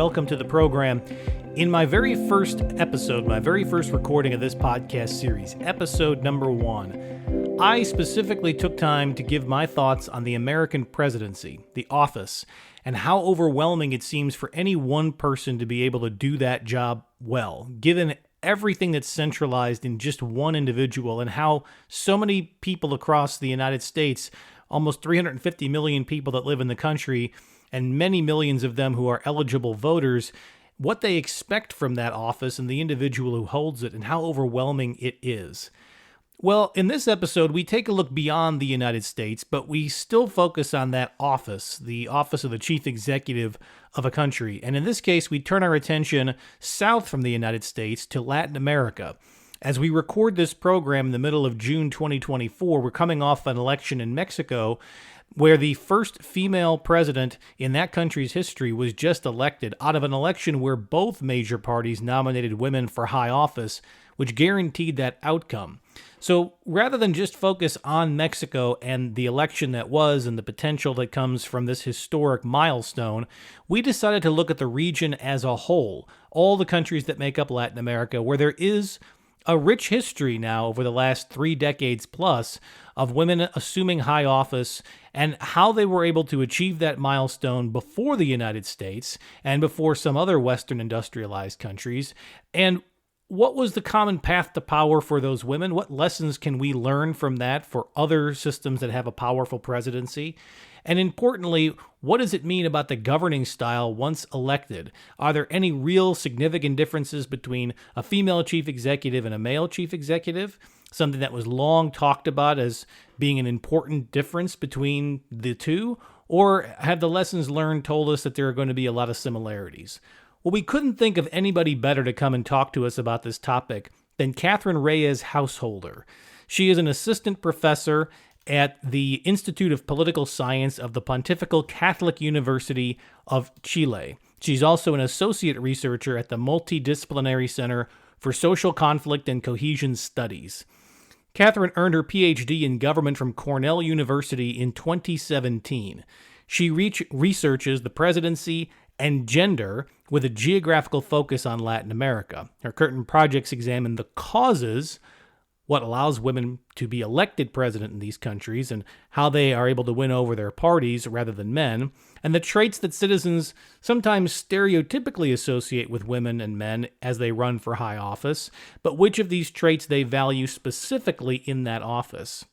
welcome to the program. In my very first episode, my very first recording of this podcast series, episode number 1, I specifically took time to give my thoughts on the American presidency, the office, and how overwhelming it seems for any one person to be able to do that job well, given everything that's centralized in just one individual, and how so many people across the United States, almost 350 million people that live in the country, and many millions of them who are eligible voters, what they expect from that office and the individual who holds it, and how overwhelming it is. Well, in this episode, we take a look beyond the United States, but we still focus on that office, the office of the chief executive of a country. And in this case, we turn our attention south from the United States to Latin America. As we record this program in the middle of June 2024, we're coming off an election in Mexico where the first female president in that country's history was just elected out of an election where both major parties nominated women for high office, which guaranteed that outcome. So rather than just focus on Mexico and the election that was and the potential that comes from this historic milestone, we decided to look at the region as a whole, all the countries that make up Latin America, where there is a rich history now over the last 3 decades plus of women assuming high office and how they were able to achieve that milestone before the United States and before some other Western industrialized countries. And what was the common path to power for those women? What lessons can we learn from that for other systems that have a powerful presidency? And importantly, what does it mean about the governing style once elected? Are there any real significant differences between a female chief executive and a male chief executive? Something that was long talked about as being an important difference between the two? Or have the lessons learned told us that there are going to be a lot of similarities? Well, we couldn't think of anybody better to come and talk to us about this topic than Catherine Reyes-Housholder. She is an assistant professor at the Institute of Political Science of the Pontifical Catholic University of Chile. She's also an associate researcher at the Multidisciplinary Center for Social Conflict and Cohesion Studies. Catherine earned her PhD in government from Cornell University in 2017. She researches the presidency and gender with a geographical focus on Latin America. Her current projects examine the causes, what allows women to be elected president in these countries, and how they are able to win over their parties rather than men, and the traits that citizens sometimes stereotypically associate with women and men as they run for high office, but which of these traits they value specifically in that office.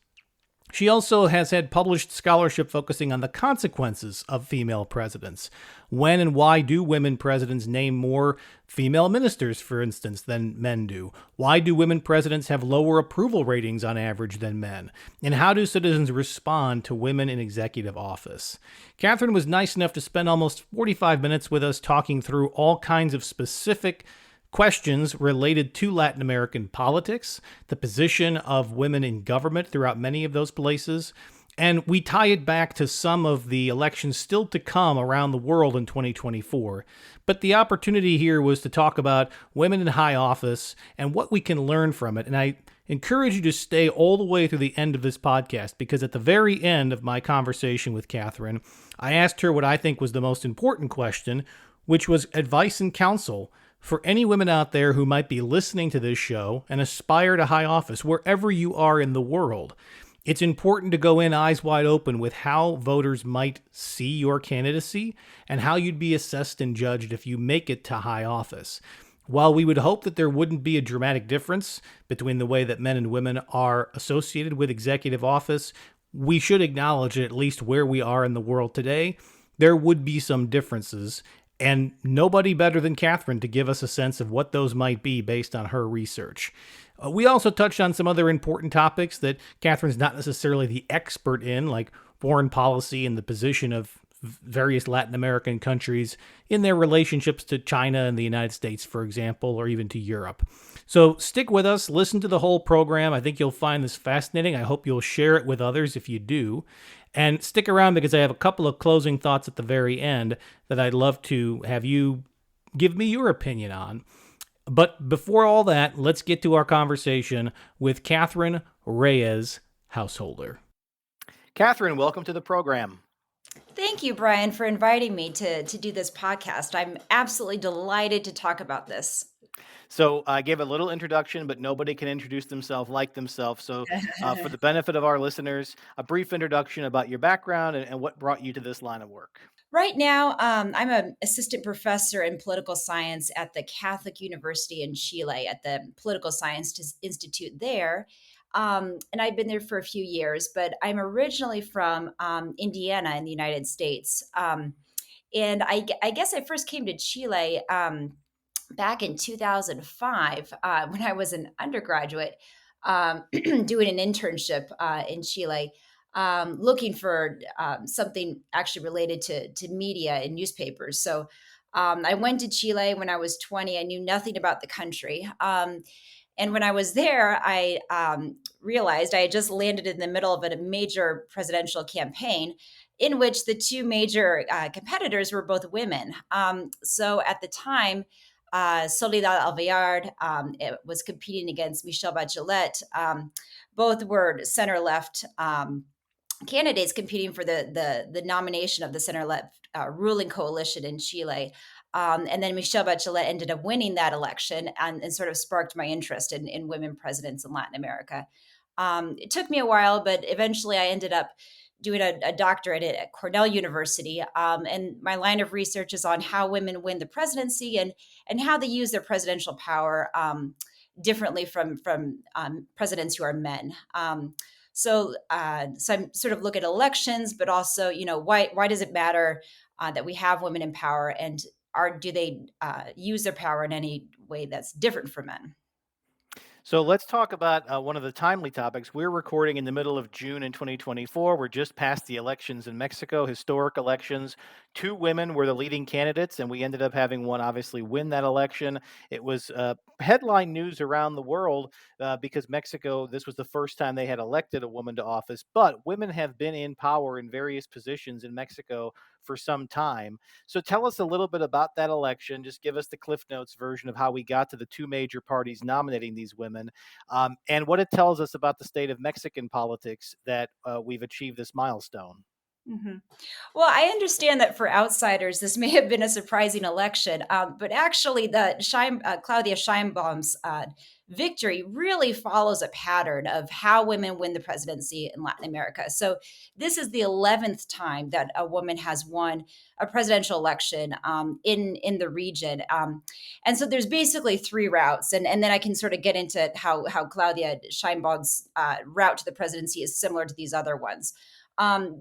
She also has had published scholarship focusing on the consequences of female presidents. When and why do women presidents name more female ministers, for instance, than men do? Why do women presidents have lower approval ratings on average than men? And how do citizens respond to women in executive office? Catherine was nice enough to spend almost 45 minutes with us talking through all kinds of specific questions related to Latin American politics, the position of women in government throughout many of those places, and we tie it back to some of the elections still to come around the world in 2024. But the opportunity here was to talk about women in high office and what we can learn from it. And I encourage you to stay all the way through the end of this podcast, because at the very end of my conversation with Catherine, I asked her what I think was the most important question, which was advice and counsel for any women out there who might be listening to this show and aspire to high office wherever you are in the world. It's important to go in eyes wide open with how voters might see your candidacy and how you'd be assessed and judged if you make it to high office. While we would hope that there wouldn't be a dramatic difference between the way that men and women are associated with executive office, we should acknowledge that at least where we are in the world today, there would be some differences. And nobody better than Catherine to give us a sense of what those might be based on her research. We also touched on some other important topics that Catherine's not necessarily the expert in, like foreign policy and the position of various Latin American countries in their relationships to China and the United States, for example, or even to Europe. So stick with us, listen to the whole program. I think you'll find this fascinating. I hope you'll share it with others if you do. And stick around because I have a couple of closing thoughts at the very end that I'd love to have you give me your opinion on. But before all that, let's get to our conversation with Catherine Reyes-Housholder. Catherine, welcome to the program. Thank you, Brian, for inviting me to do this podcast. I'm absolutely delighted to talk about this. So I gave a little introduction, but nobody can introduce themselves like themselves. So, for the benefit of our listeners, a brief introduction about your background and what brought you to this line of work. Right now, I'm an assistant professor in political science at the Catholic University in Chile at the Political Science Institute there. And I've been there for a few years, but I'm originally from Indiana in the United States. And I guess I first came to Chile back in 2005 when I was an undergraduate doing an internship in Chile, looking for something actually related to media and newspapers. So I went to Chile when I was 20. I knew nothing about the country. And when I was there, I realized I had just landed in the middle of a major presidential campaign in which the two major competitors were both women. So at the time, Soledad Alvear it was competing against Michelle Bachelet. Both were center left candidates competing for the nomination of the center left ruling coalition in Chile. And then Michelle Bachelet ended up winning that election and sort of sparked my interest in women presidents in Latin America. It took me a while, but eventually I ended up doing a doctorate at Cornell University. And my line of research is on how women win the presidency and how they use their presidential power differently from presidents who are men. So I'm sort of look at elections, but also, why does it matter that we have women in power, and do they use their power in any way that's different for men? So let's talk about one of the timely topics. We're recording in the middle of June in 2024. We're just past the elections in Mexico, historic elections. Two women were the leading candidates, and we ended up having one obviously win that election. It was headline news around the world because Mexico, this was the first time they had elected a woman to office. But women have been in power in various positions in Mexico for some time. So tell us a little bit about that election. Just give us the Cliff Notes version of how we got to the two major parties nominating these women, and what it tells us about the state of Mexican politics that we've achieved this milestone. hmm Well, I understand that for outsiders, this may have been a surprising election, but actually, Claudia Sheinbaum's victory really follows a pattern of how women win the presidency in Latin America. So, this is the 11th time that a woman has won a presidential election in the region, and so there's basically three routes, and then I can sort of get into how Claudia Sheinbaum's route to the presidency is similar to these other ones.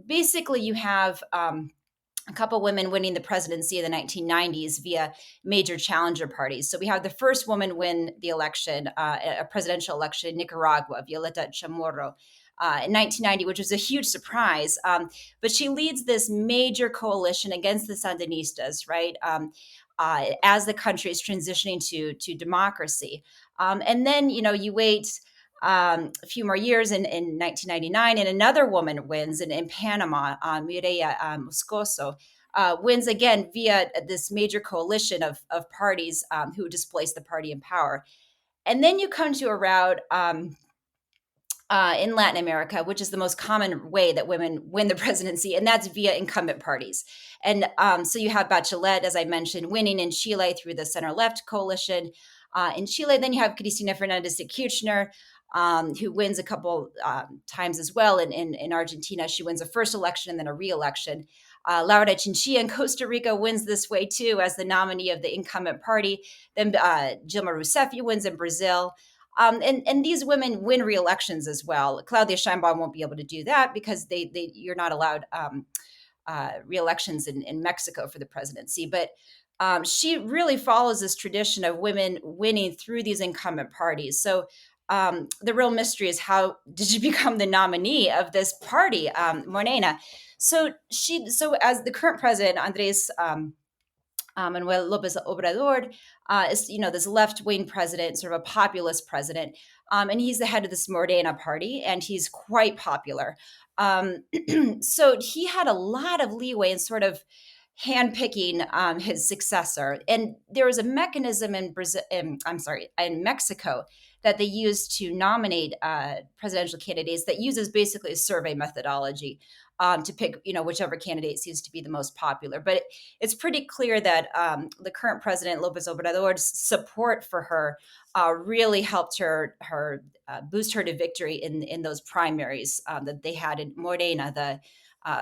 Basically, you have a couple women winning the presidency in the 1990s via major challenger parties. So we have the first woman win the election, a presidential election in Nicaragua, Violeta Chamorro. In 1990, which was a huge surprise. But she leads this major coalition against the Sandinistas, right? As the country is transitioning to democracy. And then, you wait a few more years in 1999, and another woman wins in Panama, Mireya Moscoso. Wins again via this major coalition of parties who displaced the party in power. And then you come to a route in Latin America, which is the most common way that women win the presidency, and that's via incumbent parties. And so you have Bachelet, as I mentioned, winning in Chile through the center left coalition. In Chile, then you have Cristina Fernandez de Kirchner, who wins a couple times as well. In Argentina, she wins a first election and then a re-election. Laura Chinchilla in Costa Rica wins this way too as the nominee of the incumbent party. Then Dilma Rousseff wins in Brazil. And these women win re-elections as well. Claudia Sheinbaum won't be able to do that because you're not allowed re-elections in Mexico for the presidency. But she really follows this tradition of women winning through these incumbent parties. So the real mystery is, how did she become the nominee of this party, Morena? So as the current president, Andres Manuel Lopez Obrador is, this left-wing president, sort of a populist president, and he's the head of this Morena party, and he's quite popular. So he had a lot of leeway in sort of handpicking his successor. And there was a mechanism in Brazil, in Mexico, that they used to nominate presidential candidates that uses basically a survey methodology to pick, whichever candidate seems to be the most popular. But it's pretty clear that the current president, Lopez Obrador's support for her really helped her boost her to victory in those primaries that they had in Morena, the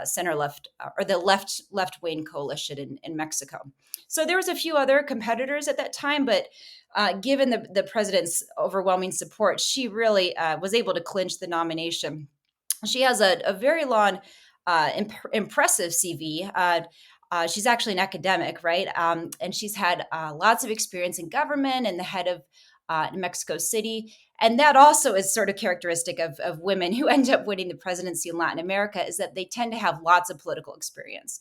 center left or the left wing coalition in Mexico. So there was a few other competitors at that time, but given the president's overwhelming support, she really was able to clinch the nomination. She has a very long, impressive CV. She's actually an academic, right? And she's had lots of experience in government and the head of Mexico City. And that also is sort of characteristic of women who end up winning the presidency in Latin America, is that they tend to have lots of political experience.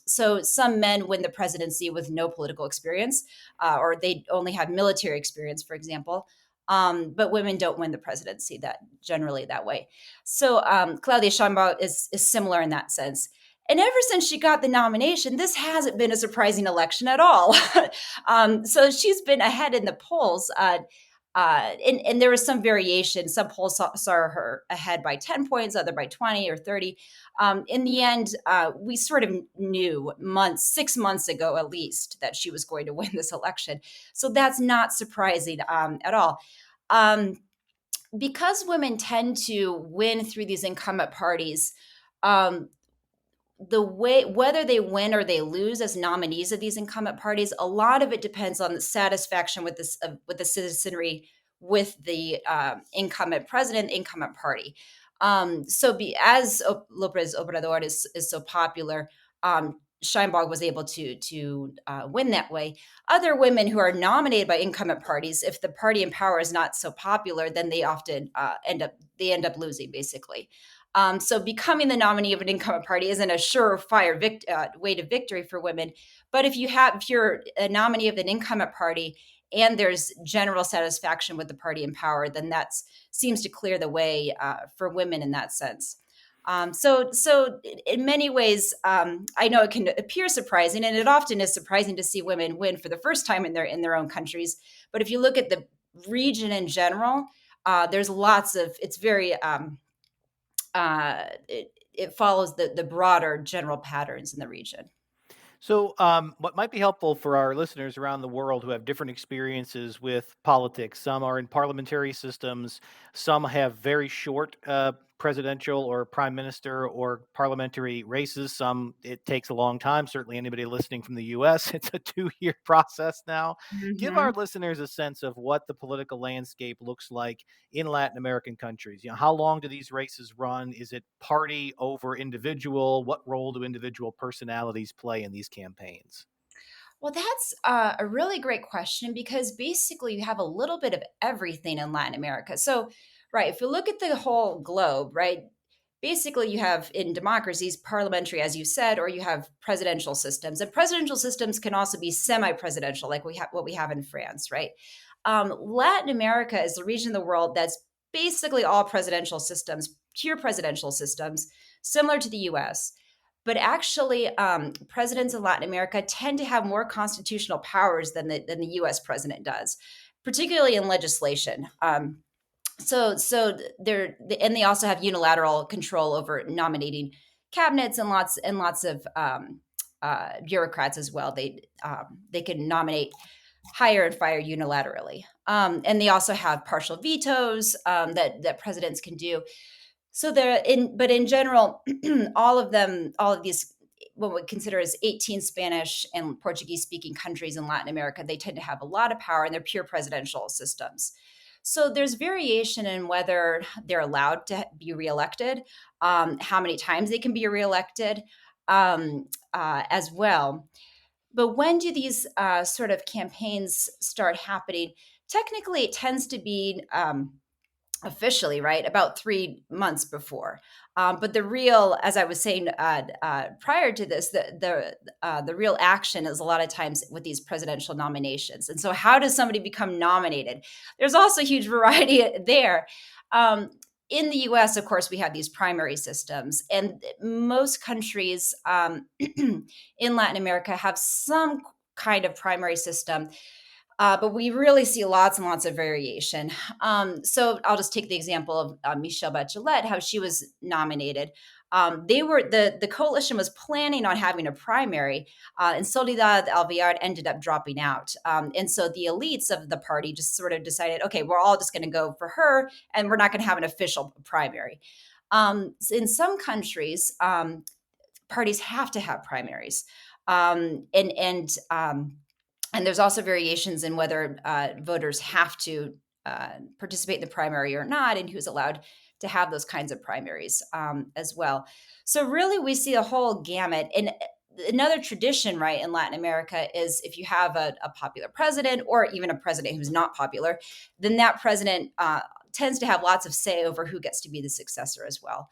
So some men win the presidency with no political experience, or they only have military experience, for example. But women don't win the presidency that generally that way. So Claudia Sheinbaum is similar in that sense. And ever since she got the nomination, this hasn't been a surprising election at all. So she's been ahead in the polls. And there was some variation. Some polls saw her ahead by 10 points, other by 20 or 30. In the end, we sort of knew 6 months ago at least, that she was going to win this election. So that's not surprising at all. Because women tend to win through these incumbent parties, the way, whether they win or they lose as nominees of these incumbent parties, a lot of it depends on the satisfaction with this with the citizenry, with the incumbent president, incumbent party. As Lopez Obrador is so popular, Scheinberg was able to win that way. Other women who are nominated by incumbent parties, if the party in power is not so popular, then they often end up losing, basically. So becoming the nominee of an incumbent party isn't a surefire way to victory for women. But if you're a nominee of an incumbent party and there's general satisfaction with the party in power, then that seems to clear the way for women in that sense. So in many ways, I know it can appear surprising, and it often is surprising to see women win for the first time in their own countries. But if you look at the region in general, there's lots of, it's very it follows the broader general patterns in the region. So, what might be helpful for our listeners around the world who have different experiences with politics? Some are in parliamentary systems, some have very short presidential or prime minister or parliamentary races. Some it takes a long time. Certainly, anybody listening from the U.S., it's a 2-year process now. Give our Mhm. listeners a sense of what the political landscape looks like in Latin American countries. How long do these races run? Is it party over individual? What role do individual personalities play in these campaigns? Well, that's a really great question, because basically you have a little bit of everything in Latin America. So, right, if you look at the whole globe, right, basically you have in democracies parliamentary, as you said, or you have presidential systems. And presidential systems can also be semi-presidential, like what we have in France, right? Latin America is the region of the world that's basically all presidential systems, pure presidential systems, similar to the US. But actually, presidents in Latin America tend to have more constitutional powers than the U.S. president does, particularly in legislation. So they also have unilateral control over nominating cabinets, and lots of bureaucrats as well. They can nominate, hire, and fire unilaterally, and they also have partial vetoes that presidents can do. So but in general, all of these, what we consider as 18 Spanish and Portuguese speaking countries in Latin America, they tend to have a lot of power, and they're pure presidential systems. So there's variation in whether they're allowed to be reelected, how many times they can be reelected, as well. But when do these sort of campaigns start happening? Technically, it tends to be officially, right, about 3 months before. But the real, as I was saying prior to this, the real action is a lot of times with these presidential nominations. And so, how does somebody become nominated? There's also a huge variety there. Um, in the US, of course, we have these primary systems, and most countries in Latin America have some kind of primary system, but we really see lots and lots of variation. So I'll just take the example of Michelle Bachelet, how she was nominated. They were the coalition was planning on having a primary, and Soledad Alvear ended up dropping out. And so the elites of the party just sort of decided, okay, we're all just going to go for her, and we're not going to have an official primary. In some countries, parties have to have primaries, and there's also variations in whether voters have to participate in the primary or not, and who's allowed to have those kinds of primaries as well. So really, we see a whole gamut. And another tradition, right, in Latin America is if you have a popular president or even a president who's not popular, then that president tends to have lots of say over who gets to be the successor as well.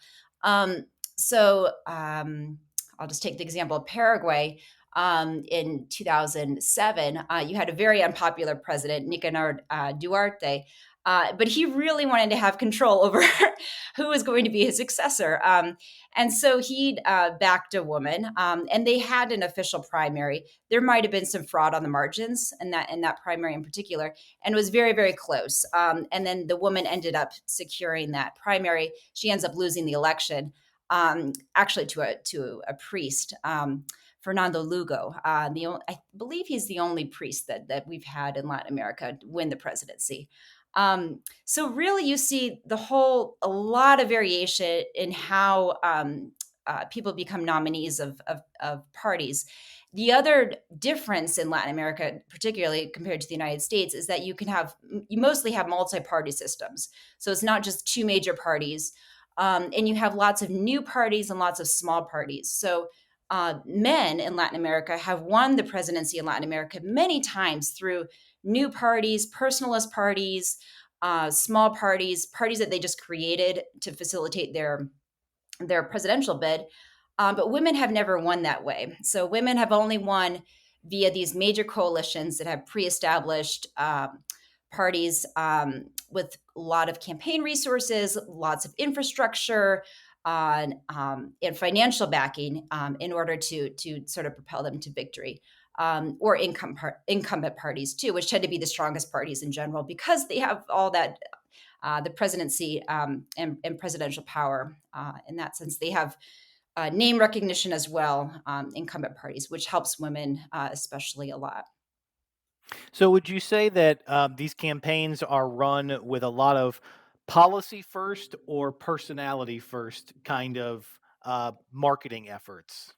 So I'll just take the example of Paraguay. In 2007, you had a very unpopular president, Nicanor Duarte, but he really wanted to have control over who was going to be his successor. And so he backed a woman, and they had an official primary. There might have been some fraud on the margins in that primary in particular, and it was very, very close. And then the woman ended up securing that primary. She ends up losing the election, actually to a priest. Fernando Lugo. I believe he's the only priest that we've had in Latin America win the presidency. So really, you see a lot of variation in how people become nominees of parties. The other difference in Latin America, particularly compared to the United States, is that you mostly have multi-party systems. So it's not just two major parties, and you have lots of new parties and lots of small parties. So men in Latin America have won the presidency in Latin America many times through new parties, personalist parties, small parties that they just created to facilitate their presidential bid. But women have never won that way. So women have only won via these major coalitions that have pre-established parties with a lot of campaign resources, lots of infrastructure, and financial backing in order to sort of propel them to victory, or incumbent parties too, which tend to be the strongest parties in general because they have all that the presidency and presidential power. In that sense, they have name recognition as well, incumbent parties, which helps women especially a lot. So, would you say that these campaigns are run with a lot of policy first or personality first kind of marketing efforts?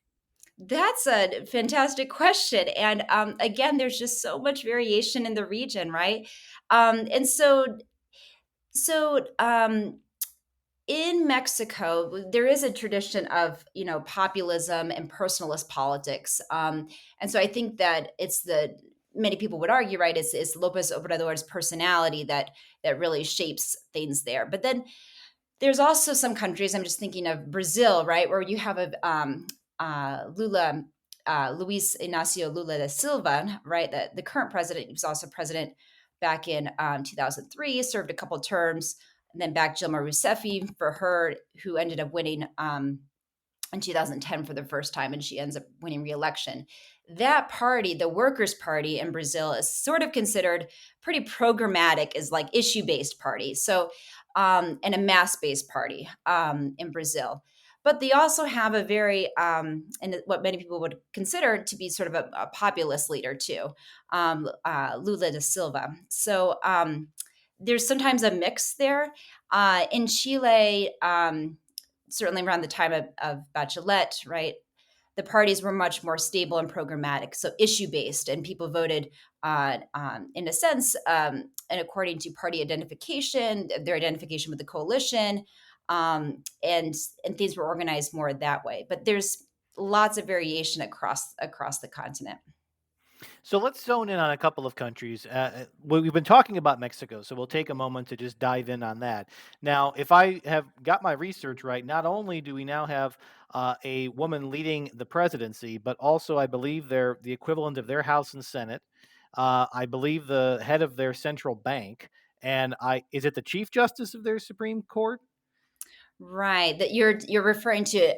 That's a fantastic question. And again, there's just so much variation in the region, right? And so in Mexico, there is a tradition of populism and personalist politics, and so I think that many people would argue, right? It's Lopez Obrador's personality that really shapes things there. But then there's also some countries. I'm just thinking of Brazil, right, where you have Luis Inacio Lula da Silva, right? The current president, he was also president back in 2003, served a couple terms, and then back Dilma Rousseff for her, who ended up winning in 2010 for the first time, and she ends up winning re-election. That party, the Workers' Party in Brazil, is sort of considered pretty programmatic, as like issue-based party. So, and a mass-based party in Brazil. But they also have a very, and what many people would consider to be sort of a populist leader too, Lula da Silva. So there's sometimes a mix there. In Chile, certainly around the time of Bachelet, right, the parties were much more stable and programmatic, so issue based, and people voted in a sense, and according to party identification, their identification with the coalition, and things were organized more that way. But there's lots of variation across the continent. So let's zone in on a couple of countries. We've been talking about Mexico, so we'll take a moment to just dive in on that. Now, if I have got my research right, not only do we now have a woman leading the presidency, but also I believe they're the equivalent of their House and Senate. I believe the head of their central bank, and is it the Chief Justice of their Supreme Court? Right. That you're referring to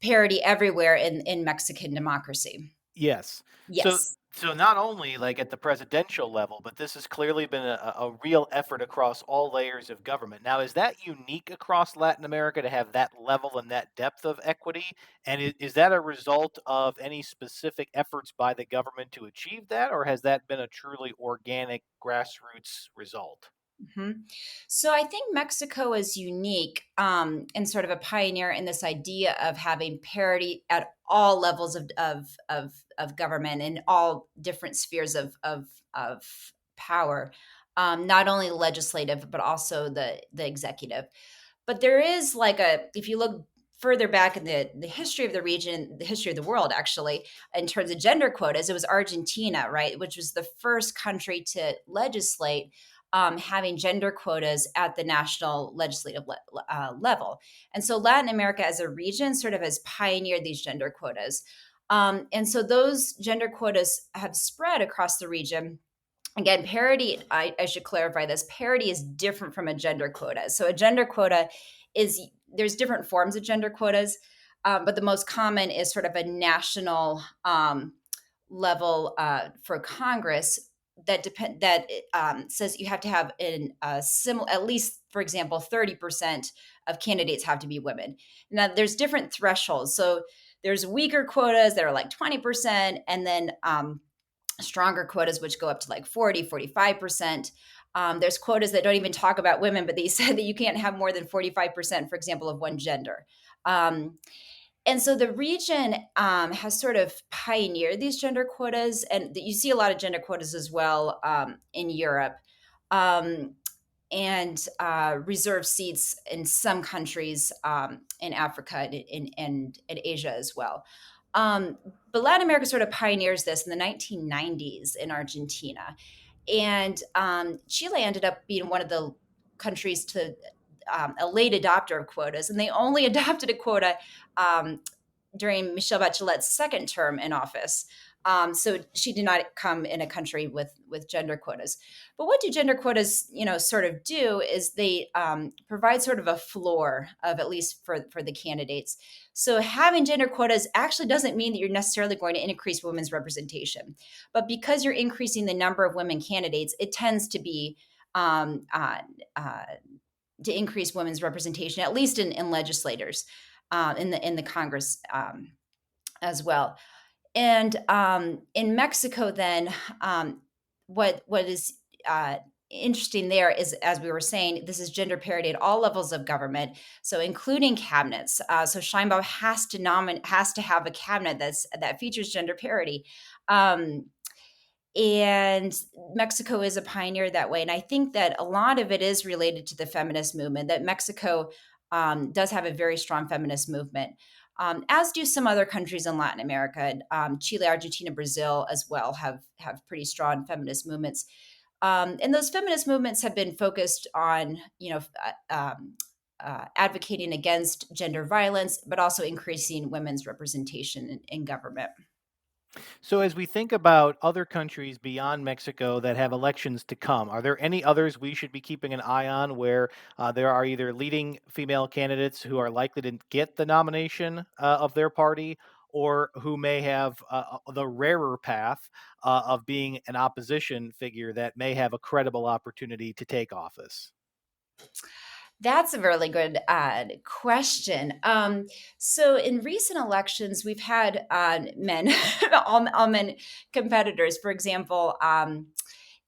parity everywhere in Mexican democracy. Yes. So Yes. so not only like at the presidential level, but this has clearly been a real effort across all layers of government. Now, is that unique across Latin America to have that level and that depth of equity? And is that a result of any specific efforts by the government to achieve that, or has that been a truly organic grassroots result? Mhm. So I think Mexico is unique and sort of a pioneer in this idea of having parity at all levels of government in all different spheres of power, not only legislative but also the executive. But there is like if you look further back in the history of the region, the history of the world, actually, in terms of gender quotas, it was Argentina, right, which was the first country to legislate having gender quotas at the national legislative level. And so Latin America as a region sort of has pioneered these gender quotas. And so those gender quotas have spread across the region. Again, parity, I should clarify this, parity is different from a gender quota. So a gender quota is, there's different forms of gender quotas, but the most common is sort of a national level for Congress that says you have to have at least, for example, 30% of candidates have to be women. Now, there's different thresholds. So there's weaker quotas that are like 20%, and then stronger quotas which go up to like 40, 45%. There's quotas that don't even talk about women, but they said that you can't have more than 45%, for example, of one gender. And so the region has sort of pioneered these gender quotas, and you see a lot of gender quotas as well in Europe. Um, and reserve seats in some countries in Africa and Asia as well. Um, but Latin America sort of pioneers this in the 1990s in Argentina. And Chile ended up being one of the countries to a late adopter of quotas. And they only adopted a quota um, during Michelle Bachelet's second term in office. So she did not come in a country with gender quotas. But what do gender quotas, sort of do is they provide sort of a floor of at least for the candidates. So having gender quotas actually doesn't mean that you're necessarily going to increase women's representation, but because you're increasing the number of women candidates, it tends to be um, uh, uh, to increase women's representation, at least in legislators, in the Congress as well. And in Mexico, then what is interesting there is, as we were saying, this is gender parity at all levels of government, so including cabinets. So Sheinbaum has to have a cabinet that features gender parity. Um, and Mexico is a pioneer that way. And I think that a lot of it is related to the feminist movement, that Mexico does have a very strong feminist movement, as do some other countries in Latin America. Chile, Argentina, Brazil as well have pretty strong feminist movements. And those feminist movements have been focused on, advocating against gender violence, but also increasing women's representation in government. So, as we think about other countries beyond Mexico that have elections to come, are there any others we should be keeping an eye on where there are either leading female candidates who are likely to get the nomination of their party, or who may have the rarer path of being an opposition figure that may have a credible opportunity to take office? That's a really good question. So, in recent elections, we've had men, all men competitors. For example,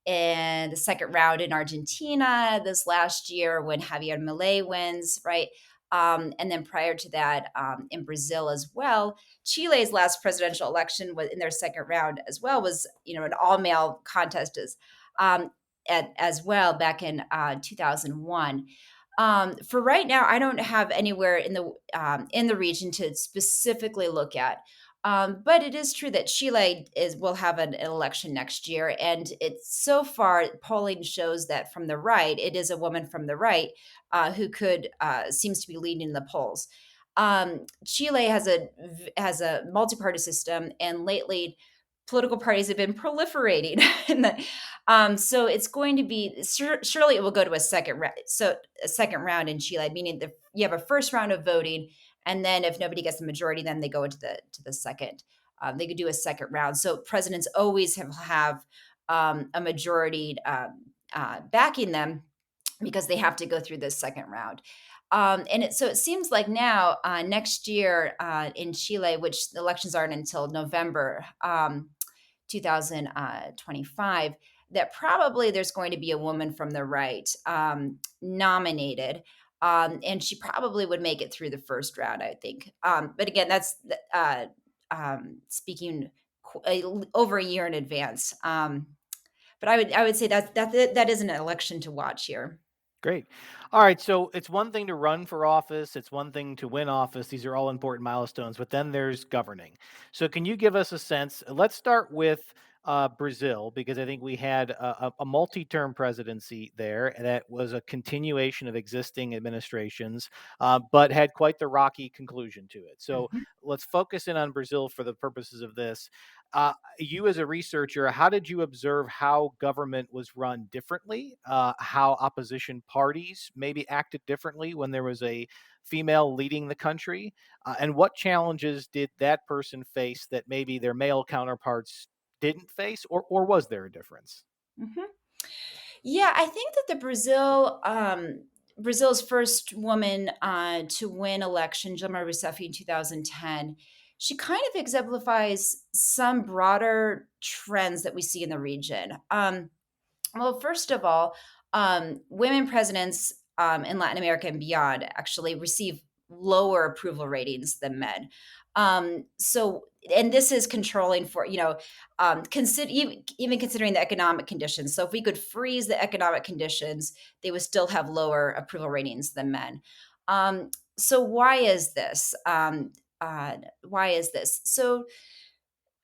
in the second round in Argentina this last year when Javier Milei wins, right? And then prior to that, in Brazil as well. Chile's last presidential election was in their second round as well, was an all male contest um, as well back in 2001. For right now, I don't have anywhere in the region to specifically look at. But it is true that Chile will have an election next year, and it's so far polling shows that from the right, it is a woman from the right who could seems to be leading the polls. Chile has a multi-party system, and lately political parties have been proliferating. So it's going to be surely it will go to a second round. So a second round in Chile, meaning you have a first round of voting, and then if nobody gets the majority, then they go into the second. They could do a second round. So presidents always have a majority backing them because they have to go through this second round. So it seems like now, next year in Chile, which the elections aren't until November 2025, that probably there's going to be a woman from the right nominated. And she probably would make it through the first round, I think. But again, that's speaking over a year in advance. But I would say that is an election to watch here. Great. All right. So it's one thing to run for office, it's one thing to win office. These are all important milestones, but then there's governing. So, can you give us a sense? Let's start with Brazil, because I think we had a multi term presidency there that was a continuation of existing administrations, but had quite the rocky conclusion to it. So, Mhm. let's focus in on Brazil for the purposes of this. You as a researcher, how did you observe how government was run differently? How opposition parties maybe acted differently when there was a female leading the country? And what challenges did that person face that maybe their male counterparts didn't face, or was there a difference? Mhm. Yeah, I think that Brazil's first woman to win election, Dilma Rousseff in 2010, she kind of exemplifies some broader trends that we see in the region. Well, first of all, women presidents in Latin America and beyond actually receive lower approval ratings than men. And this is controlling for, consider even considering the economic conditions. So if we could freeze the economic conditions, they would still have lower approval ratings than men. So why is this? Why is this? So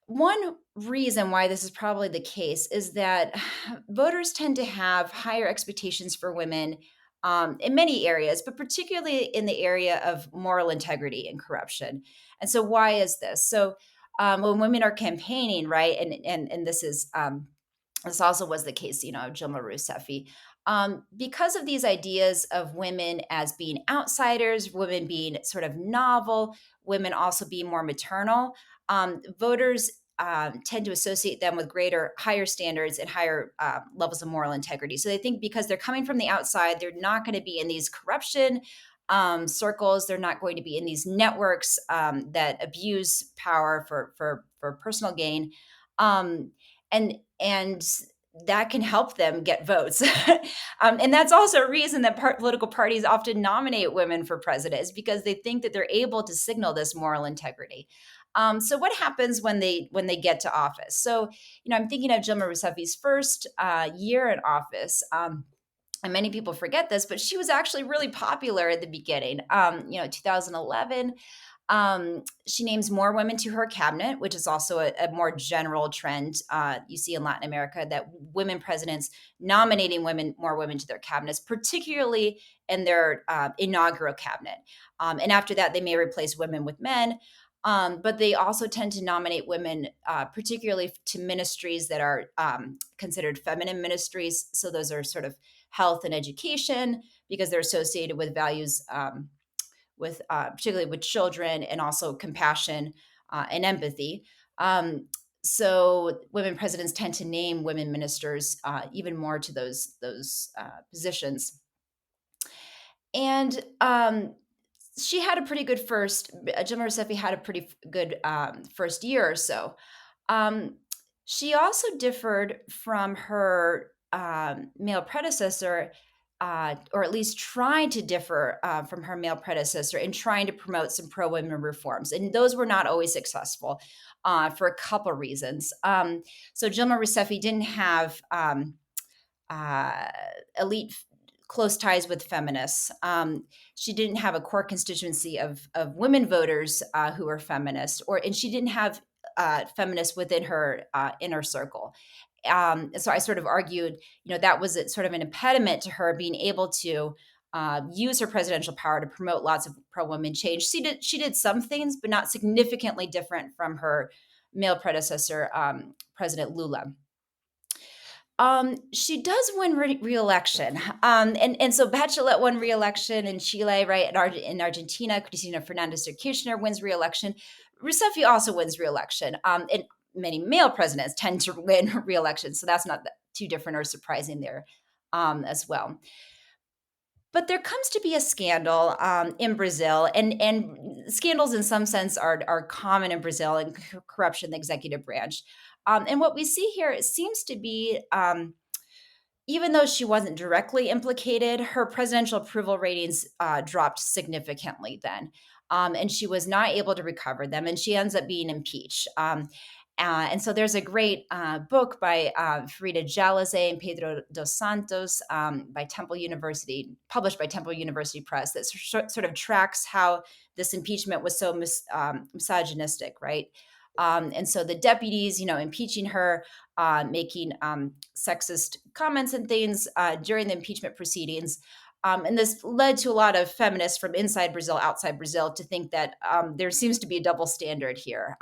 one reason why this is probably the case is that voters tend to have higher expectations for women in many areas, but particularly in the area of moral integrity and corruption. And so, why is this? So, when women are campaigning, right, and this also was the case, of Dilma Rousseff. Because of these ideas of women as being outsiders, women being sort of novel, women also being more maternal, voters tend to associate them with higher standards and higher levels of moral integrity. So they think because they're coming from the outside, they're not going to be in these corruption circles. They're not going to be in these networks that abuse power for personal gain. And that can help them get votes. And that's also a reason that political parties often nominate women for president, is because they think that they're able to signal this moral integrity. So what happens when they get to office? So, I'm thinking of Dilma Rousseff's first year in office. And many people forget this, but she was actually really popular at the beginning. 2011, she names more women to her cabinet, which is also a more general trend you see in Latin America, that women presidents nominating more women to their cabinets, particularly in their inaugural cabinet. And after that, they may replace women with men. But they also tend to nominate women, particularly to ministries that are considered feminine ministries. So those are sort of health and education, because they're associated with values with particularly with children, and also compassion and empathy. So women presidents tend to name women ministers even more to those positions. And she had a pretty good Gemma Rousseff had a pretty good first year or so. Um, she also differed from her male predecessor, or at least tried to differ from her male predecessor in trying to promote some pro women reforms. And those were not always successful for a couple reasons. So Dilma Rousseff didn't have uh, elite close ties with feminists. She didn't have a core constituency of women voters who were feminist, and she didn't have feminists within her inner circle. So I sort of argued, that was sort of an impediment to her being able to use her presidential power to promote lots of pro women change. She did some things, but not significantly different from her male predecessor, President Lula. She does win re-election. And so Bachelet won re-election in Chile, right? In Argentina, Cristina Fernandez de Kirchner wins re-election. Rousseff also wins re-election. And many male presidents tend to win re-election. So that's not too different or surprising there as well. But there comes to be a scandal in Brazil, and scandals in some sense are common in Brazil, and corruption in the executive branch. And what we see here, it seems to be even though she wasn't directly implicated, her presidential approval ratings dropped significantly then. And she was not able to recover them, and she ends up being impeached. And so there's a great book by Frida Jalazé and Pedro dos Santos by Temple University, published by Temple University Press, that sort of tracks how this impeachment was so misogynistic, right? And so the deputies, impeaching her, making sexist comments and things during the impeachment proceedings. And this led to a lot of feminists from inside Brazil, outside Brazil, to think that there seems to be a double standard here.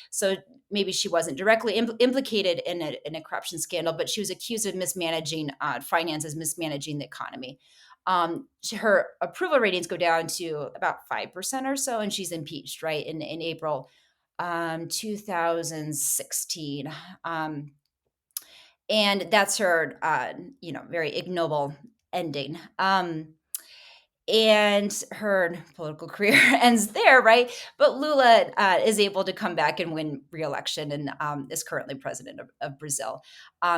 So maybe she wasn't directly implicated in a corruption scandal, but she was accused of mismanaging finances, mismanaging the economy. Her approval ratings go down to about 5% or so, and she's impeached, right, in April 2016. And that's her, very ignoble ending. And her political career ends there, right? But Lula is able to come back and win re-election, and is currently president of Brazil.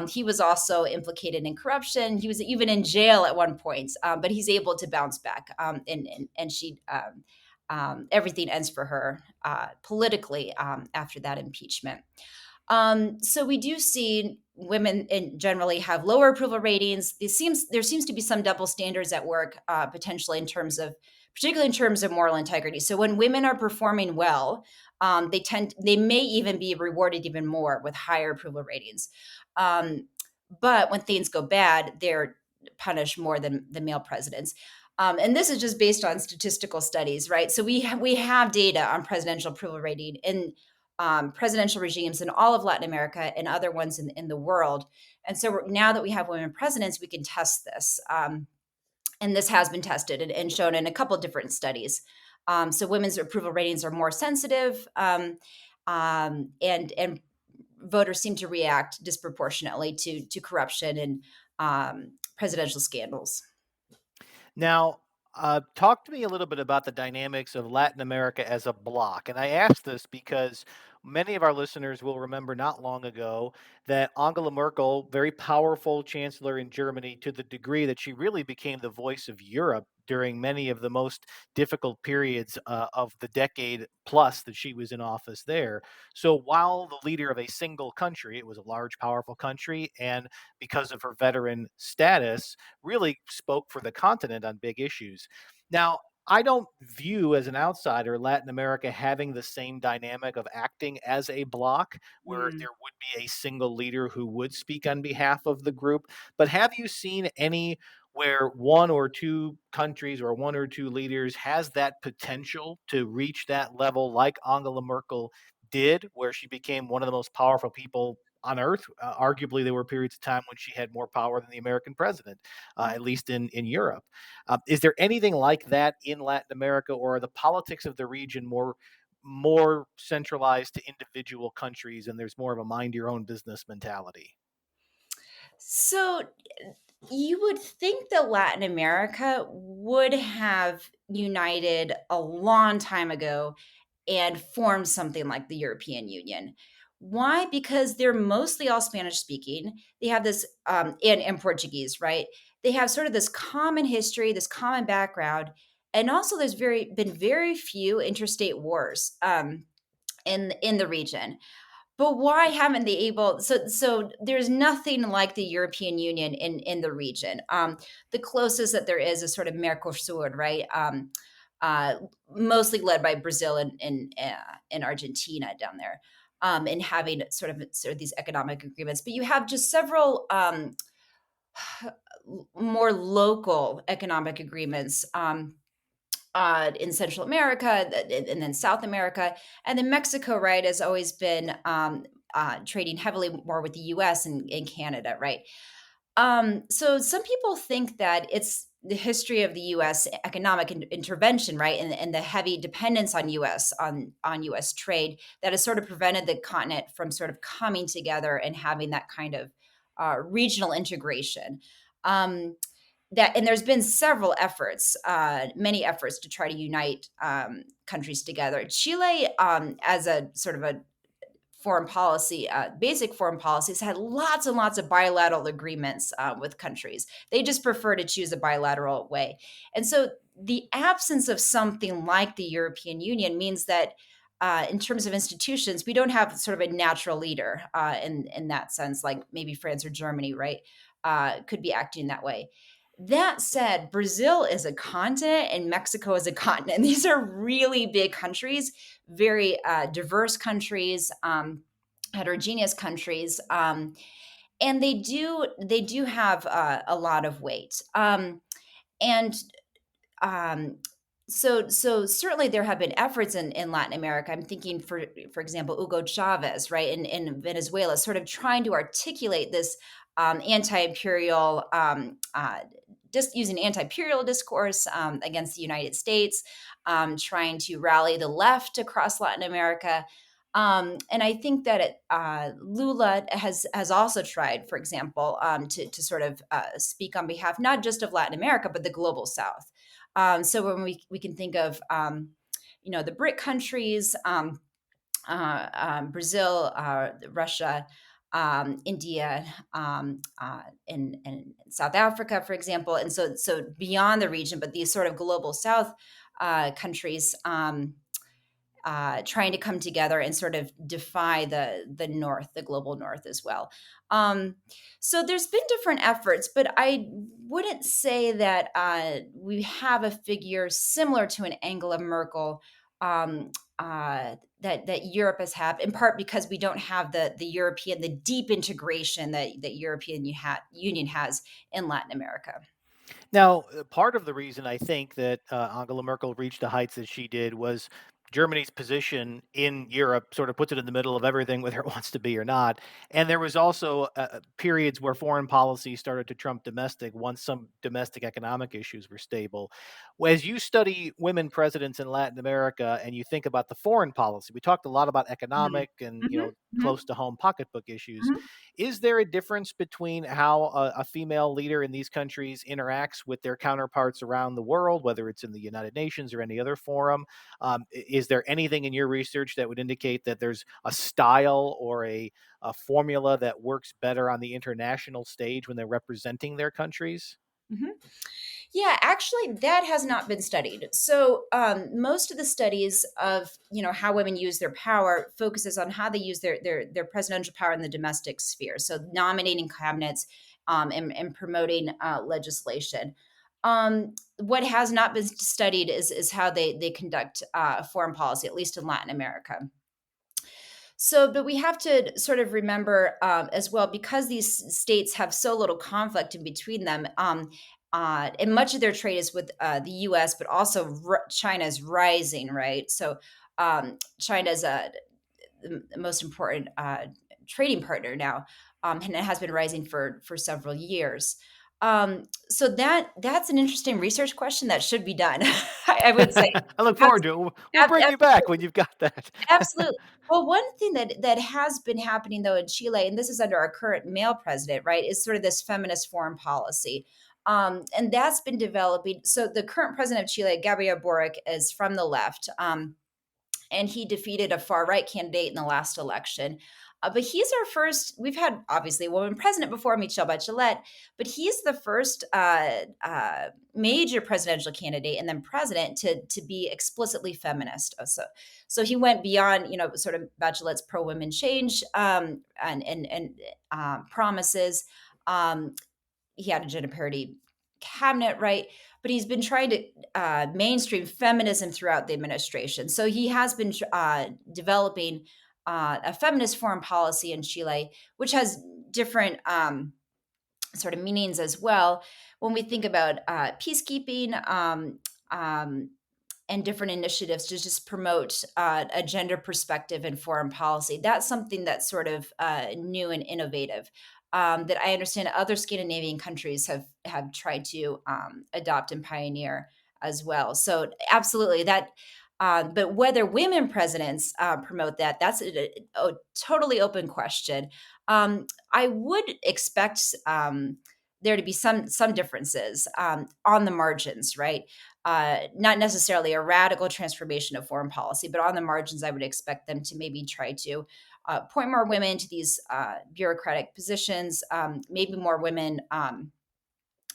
He was also implicated in corruption. He was even in jail at one point, but he's able to bounce back. And she, everything ends for her politically after that impeachment. So we do see women generally have lower approval ratings. There seems to be some double standards at work, potentially particularly in terms of moral integrity. So when women are performing well, they may even be rewarded even more with higher approval ratings. But when things go bad, they're punished more than the male presidents. And this is just based on statistical studies, right? So we have data on presidential approval rating in presidential regimes in all of Latin America and other ones in the world. And so now that we have women presidents, we can test this. And this has been tested and shown in a couple of different studies. So women's approval ratings are more sensitive, and voters seem to react disproportionately to corruption and presidential scandals. Now, talk to me a little bit about the dynamics of Latin America as a bloc. And I ask this because many of our listeners will remember not long ago that Angela Merkel, very powerful chancellor in Germany, to the degree that she really became the voice of Europe during many of the most difficult periods of the decade plus that she was in office there. So while the leader of a single country, it was a large, powerful country, and because of her veteran status, really spoke for the continent on big issues. Now, I don't view as an outsider Latin America having the same dynamic of acting as a bloc where Mm. there would be a single leader who would speak on behalf of the group. But have you seen any where one or two countries or one or two leaders has that potential to reach that level like Angela Merkel did, where she became one of the most powerful people on earth? Arguably, there were periods of time when she had more power than the American president, at least in Europe. Is there anything like that in Latin America, or are the politics of the region more centralized to individual countries, and there's more of a mind your own business mentality? So you would think that Latin America would have united a long time ago and formed something like the European Union. Why? Because they're mostly all Spanish speaking. They have this, and Portuguese, right? They have sort of this common history, this common background. And also, there's been very few interstate wars in the region. But why haven't they able so there's nothing like the European Union in the region. The closest that there is sort of Mercosur, right? Mostly led by Brazil and Argentina down there, and having sort of these economic agreements. But you have just several more local economic agreements. in Central America, and then South America, and then Mexico, right, has always been trading heavily more with the U.S. and Canada, right? So some people think that it's the history of the U.S. economic intervention, right, and the heavy dependence on U.S. trade that has sort of prevented the continent from sort of coming together and having that kind of regional integration. Um, that and there's been several efforts, many efforts to try to unite countries together. Chile, as a sort of a foreign policy, basic foreign policies, had lots and lots of bilateral agreements with countries. They just prefer to choose a bilateral way. And so the absence of something like the European Union means that in terms of institutions, we don't have sort of a natural leader in that sense, like maybe France or Germany, right? Could be acting that way. That said, Brazil is a continent and Mexico is a continent. These are really big countries, very diverse countries, heterogeneous countries, and they do have a lot of weight. And um, so certainly there have been efforts in Latin America. I'm thinking, for example, Hugo Chavez, right, in Venezuela, sort of trying to articulate this anti-imperial, just using anti-imperial discourse against the United States, trying to rally the left across Latin America. And I think that Lula has also tried, for example, to sort of speak on behalf not just of Latin America but the global South. So when we can think of the BRIC countries, Brazil, Russia, India, and South Africa, for example, and so beyond the region, but these sort of global South countries. Trying to come together and sort of defy the North, the global North as well. Um, so there's been different efforts, but I wouldn't say that we have a figure similar to an Angela Merkel um, that Europe has had, in part because we don't have the deep integration that Union has in Latin America. Now, part of the reason I think that Angela Merkel reached the heights that she did was Germany's position in Europe sort of puts it in the middle of everything, whether it wants to be or not. And there was also periods where foreign policy started to trump domestic once some domestic economic issues were stable. As you study women presidents in Latin America and you think about the foreign policy, we talked a lot about Mhm. economic and Mhm. close Mhm. to home pocketbook issues. Mhm. Is there a difference between how a female leader in these countries interacts with their counterparts around the world, whether it's in the United Nations or any other forum? Is there anything in your research that would indicate that there's a style or a formula that works better on the international stage when they're representing their countries? Mhm. Yeah, actually, that has not been studied. So most of the studies of how women use their power focuses on how they use their presidential power in the domestic sphere. So nominating cabinets and promoting legislation. What has not been studied is how they conduct foreign policy, at least in Latin America. So, but we have to sort of remember as well, because these states have so little conflict in between them, and much of their trade is with the U.S., but also China is rising, right? So, China is the most important trading partner now, and it has been rising for several years. So that's an interesting research question that should be done. I would say. I look Abs- forward to it. We'll bring you back when Absolutely. you've got that. Absolutely. Well, one thing that has been happening though in Chile, and this is under our current male president, right, is sort of this feminist foreign policy. And that's been developing. So the current president of Chile, Gabriel Boric, is from the left. And he defeated a far right candidate in the last election. But he's our first. We've had obviously a woman president before, Michelle Bachelet, but he's the first major presidential candidate and then president to be explicitly feminist. So he went beyond, sort of Bachelet's pro women change and promises. Um, he had a gender parity cabinet, right? But he's been trying to mainstream feminism throughout the administration. So he has been developing a feminist foreign policy in Chile, which has different sort of meanings as well. When we think about peacekeeping, and different initiatives to just promote a gender perspective in foreign policy. That's something that's sort of new and innovative. That I understand other Scandinavian countries have tried to adopt and pioneer as well. So absolutely that. But whether women presidents promote that, that's a totally open question. I would expect there to be some differences on the margins, right? Not necessarily a radical transformation of foreign policy, but on the margins, I would expect them to maybe try to point more women to these bureaucratic positions, maybe more women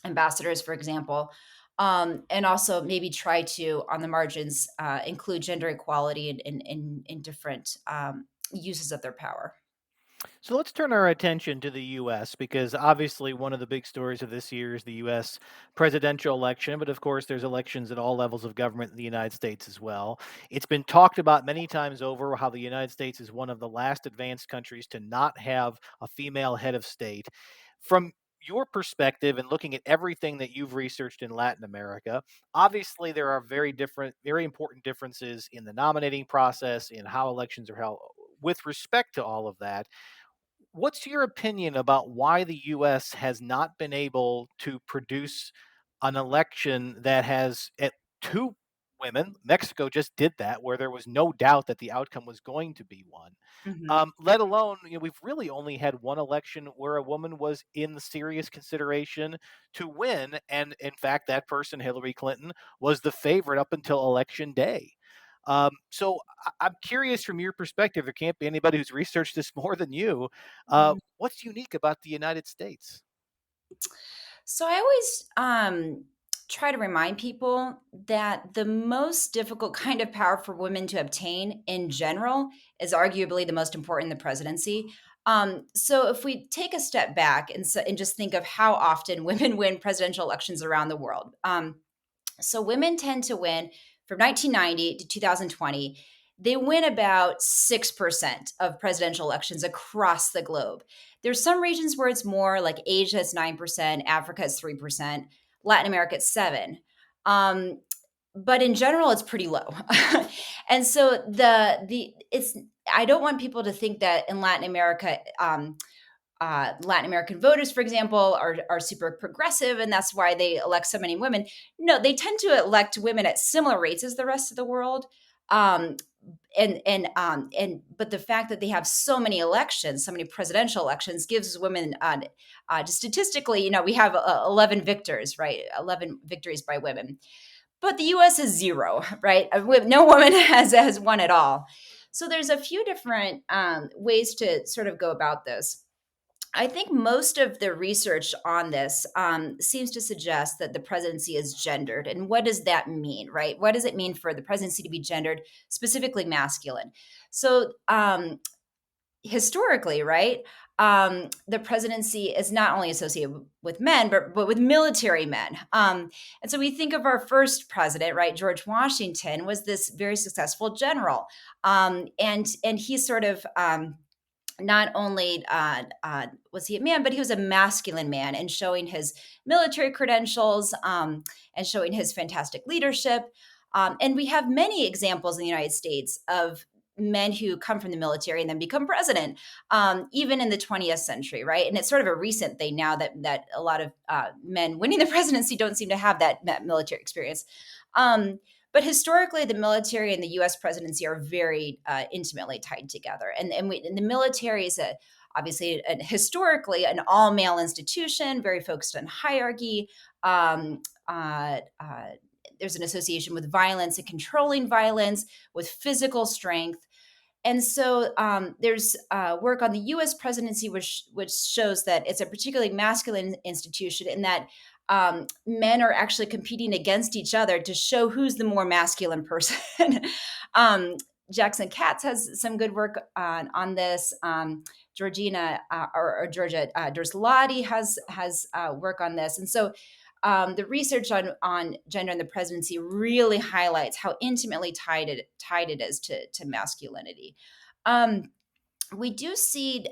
ambassadors, for example, and also maybe try to, on the margins, include gender equality in different uses of their power. So let's turn our attention to the U.S. because obviously one of the big stories of this year is the U.S. presidential election. But of course, there's elections at all levels of government in the United States as well. It's been talked about many times over how the United States is one of the last advanced countries to not have a female head of state. From your perspective and looking at everything that you've researched in Latin America, obviously there are very important differences in the nominating process, in how elections are held. With respect to all of that, what's your opinion about why the US has not been able to produce an election that has two women? Mexico just did that, where there was no doubt that the outcome was going to be one. Hmm. Let alone, we've really only had one election where a woman was in the serious consideration to win. And in fact, that person, Hillary Clinton, was the favorite up until election day. So I'm curious from your perspective, there can't be anybody who's researched this more than you. What's unique about the United States? So I always try to remind people that the most difficult kind of power for women to obtain in general is arguably the most important in the presidency. So if we take a step back and just think of how often women win presidential elections around the world. So women tend to win from 1990 to 2020. They win about 6% of presidential elections across the globe. There's some regions where it's more, like Asia is 9%, Africa is 3%, Latin America is 7. Um, but in general, it's pretty low. And so the it's I don't want people to think that in Latin America, Latin American voters, for example, are super progressive, and that's why they elect so many women. No, they tend to elect women at similar rates as the rest of the world. Um, and but the fact that they have so many elections, so many presidential elections, gives women just statistically, we have 11 victors, right? 11 victories by women, but the U.S. is zero, right? No woman has won at all. So there's a few different ways to sort of go about this. I think most of the research on this seems to suggest that the presidency is gendered. And what does that mean, right? What does it mean for the presidency to be gendered, specifically masculine? So, historically, right, the presidency is not only associated with men, but with military men. And so we think of our first president, right, George Washington, was this very successful general. And he sort of, not only was he a man, but he was a masculine man, and showing his military credentials and showing his fantastic leadership. And we have many examples in the United States of men who come from the military and then become president, even in the 20th century, right? And it's sort of a recent thing now that a lot of men winning the presidency don't seem to have that military experience. But historically, the military and the U.S. presidency are very intimately tied together, and the military is obviously historically an all male institution, very focused on hierarchy. Um, uh, uh, there's an association with violence and controlling violence, with physical strength. And so there's work on the U.S. presidency, which shows that it's a particularly masculine institution, in that men are actually competing against each other to show who's the more masculine person. um, Jackson Katz has some good work on this. Georgina or Georgia Derslati has work on this, and so the research on gender in the presidency really highlights how intimately tied it is to masculinity. Um, we do see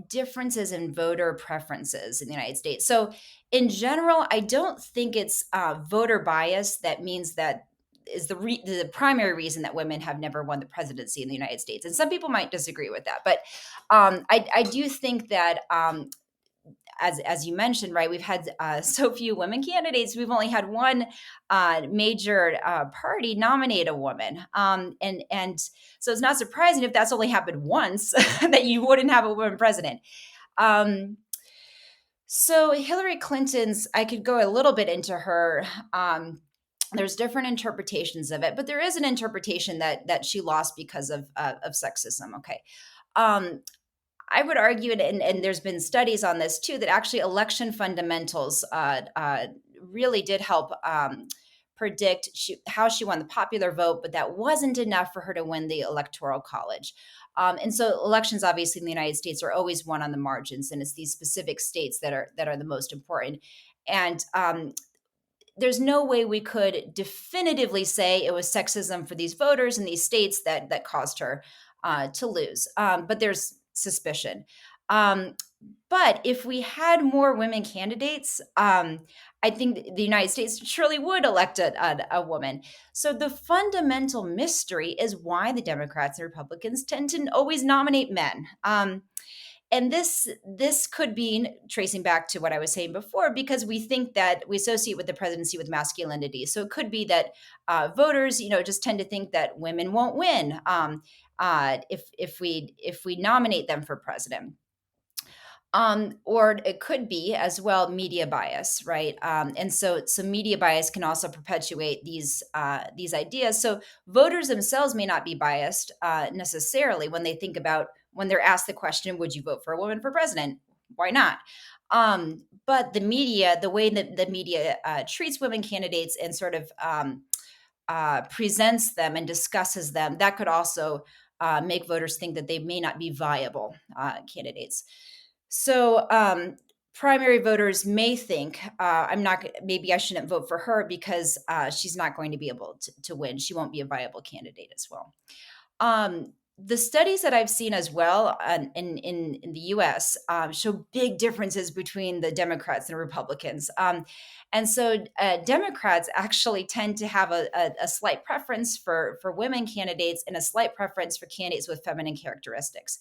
differences in voter preferences in the United States. So, in general, I don't think it's voter bias that means that the primary reason that women have never won the presidency in the United States. And some people might disagree with that, but I do think that as you mentioned, right, we've had so few women candidates. We've only had one major party nominate a woman, and so it's not surprising if that's only happened once that you wouldn't have a woman president. Um, so Hillary Clinton's, I could go a little bit into her. There's different interpretations of it, but there is an interpretation that she lost because of sexism. Okay. Um, I would argue, and there's been studies on this too, that actually election fundamentals really did help predict how she won the popular vote, but that wasn't enough for her to win the electoral college. And so elections, obviously, in the United States are always won on the margins, and it's these specific states that are the most important. And there's no way we could definitively say it was sexism for these voters in these states that caused her to lose. But there's suspicion. Um, but if we had more women candidates, I think the United States surely would elect a woman. So the fundamental mystery is why the Democrats and Republicans tend to always nominate men. And this could be tracing back to what I was saying before, because we think that we associate with the presidency with masculinity. So it could be that voters, just tend to think that women won't win if we nominate them for president. Or it could be as well media bias, right? And so media bias can also perpetuate these ideas. So voters themselves may not be biased necessarily when they're asked the question, "Would you vote for a woman for president?" Why not? But the media, the way that the media treats women candidates and sort of presents them and discusses them, that could also make voters think that they may not be viable candidates. So primary voters may think maybe I shouldn't vote for her because she's not going to be able to win. She won't be a viable candidate as well. The studies that I've seen as well in the US show big differences between the Democrats and Republicans. And so Democrats actually tend to have a slight preference for women candidates and a slight preference for candidates with feminine characteristics.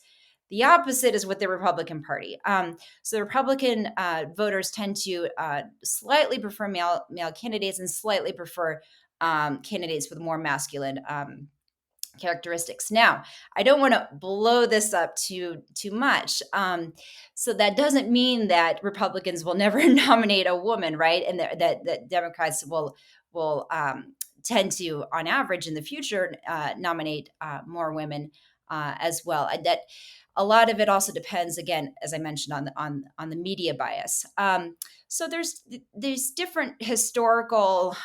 The opposite is with the Republican Party. So the Republican voters tend to slightly prefer male candidates and slightly prefer candidates with more masculine characteristics. Now, I don't want to blow this up too much. So that doesn't mean that Republicans will never nominate a woman, right? And that Democrats will tend to, on average, in the future, nominate more women as well. That a lot of it also depends, again, as I mentioned, on the media bias. So there's different historical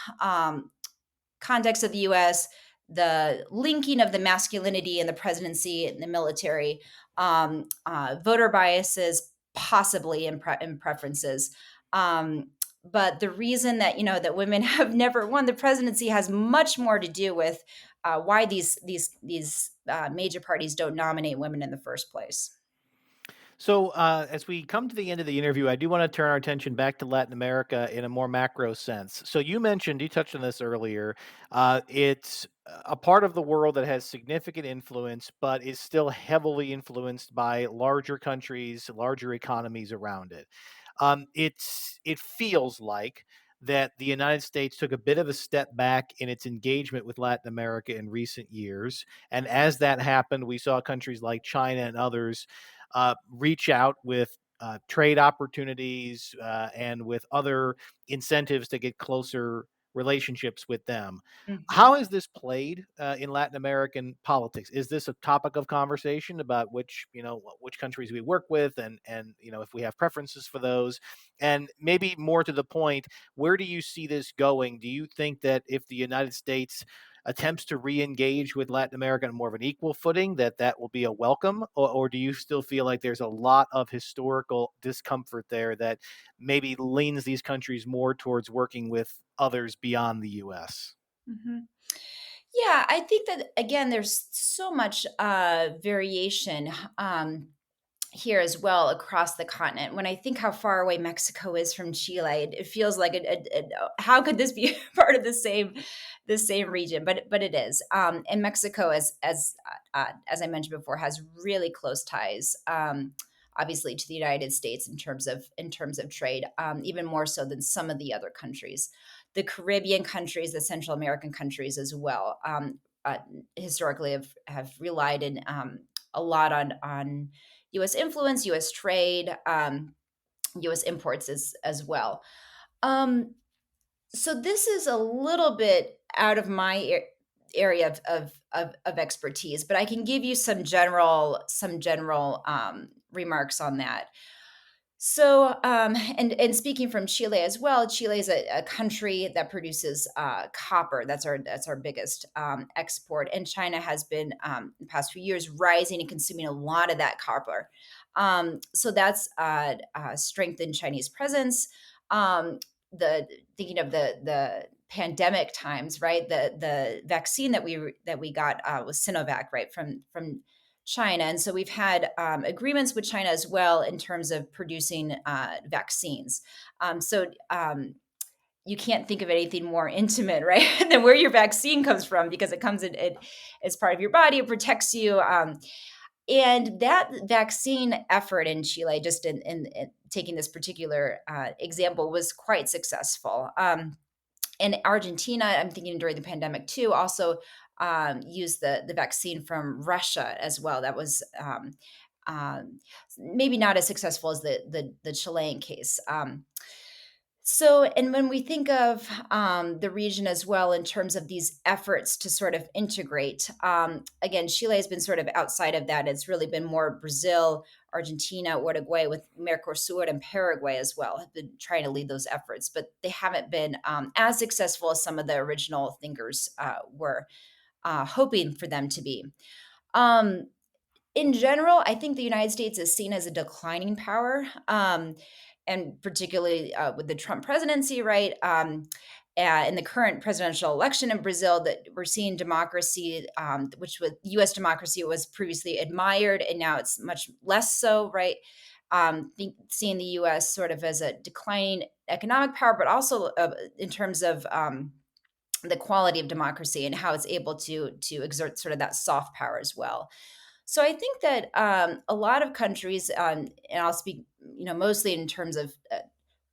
context of the U.S., the linking of the masculinity and the presidency and the military, voter biases, possibly in preferences. But the reason that women have never won the presidency has much more to do with why these major parties don't nominate women in the first place. So, as we come to the end of the interview, I do want to turn our attention back to Latin America in a more macro sense. So, you touched on this earlier. It's a part of the world that has significant influence, but is still heavily influenced by larger countries, larger economies around it. It feels like that the United States took a bit of a step back in its engagement with Latin America in recent years, and as that happened, we saw countries like China and others reach out with trade opportunities and with other incentives to get closer relationships with them. Mhm. How is this played in Latin American politics? Is this a topic of conversation about which countries we work with, and if we have preferences for those? And maybe more to the point, where do you see this going? Do you think that if the United States attempts to re-engage with Latin America on more of an equal footing, that will be a welcome, or do you still feel like there's a lot of historical discomfort there that maybe leans these countries more towards working with others beyond the U.S.? Mhm. Yeah, I think that again, there's so much variation here as well across the continent. When I think how far away Mexico is from Chile, it feels like how could this be part of the same region, but it is. And Mexico, as I mentioned before, has really close ties. Obviously, to the United States in terms of trade, even more so than some of the other countries, the Caribbean countries, the Central American countries as well. Historically, have relied a lot on U.S. influence, U.S. trade, U.S. imports as well. Um, so this is a little bit out of my area of expertise, but I can give you some general remarks on that. So, and speaking from Chile as well, Chile is a country that produces copper. That's our biggest export, and China has been in the past few years rising and consuming a lot of that copper. So that's strengthened Chinese presence. The thinking of the pandemic times, right? The vaccine that we got was Sinovac, right, from China. And so we've had agreements with China as well in terms of producing vaccines. You can't think of anything more intimate, right, than where your vaccine comes from, because it comes in, it is part of your body, it protects you. And that vaccine effort in Chile, just in taking this particular example, was quite successful. And Argentina, I'm thinking during the pandemic too, also used the vaccine from Russia as well. That was maybe not as successful as the Chilean case. So, and when we think of the region as well in terms of these efforts to sort of integrate, again, Chile has been sort of outside of that. It's really been more Brazil, Argentina, Uruguay, with Mercosur and Paraguay as well, have been trying to lead those efforts, but they haven't been as successful as some of the original thinkers were hoping for them to be. Um, in general, I think the United States is seen as a declining power, and particularly with the Trump presidency, right? In the current presidential election in Brazil, that we're seeing democracy, which with U.S. democracy was previously admired, and now it's much less so, right? Seeing the U.S. sort of as a declining economic power, but also in terms of the quality of democracy and how it's able to exert sort of that soft power as well. So I think that a lot of countries, and I'll speak, mostly in terms of